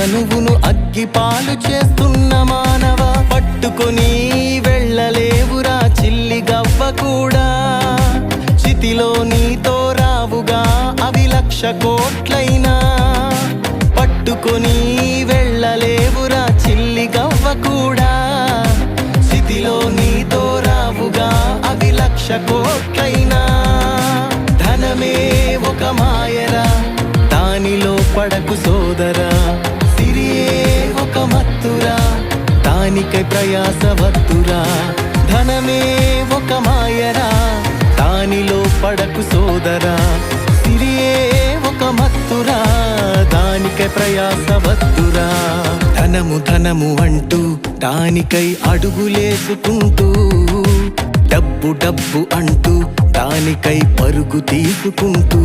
తనువును అగ్గిపాలు చేస్తున్న మానవ పట్టుకొని వెళ్ళలేవురా చిల్లి గవ్వ కూడా. చితిలో నీతో రావుగా అవి 1,00,000 కోట్లైనా. పట్టుకొని వెళ్ళలేవురా చిల్లి గవ్వ కూడా. చితిలో నీతో రావుగా అవి 1,00,000 కోట్లైనా. ధనమే ఒక మాయరా, దానిలో పడకు సోదరా. సిరియే ఒక మత్తురా, దానికై ప్రయాస వద్దురా. ధనమే ఒక మాయరా, దానిలో పడకు సోదరా. సిరియే ఒక మత్తురా, దానికై ప్రయాస వద్దురా. ధనము ధనము అంటూ దానికై అడుగులేసుకుంటూ, డబ్బు డబ్బు అంటూ దానికై పరుగు తీసుకుంటూ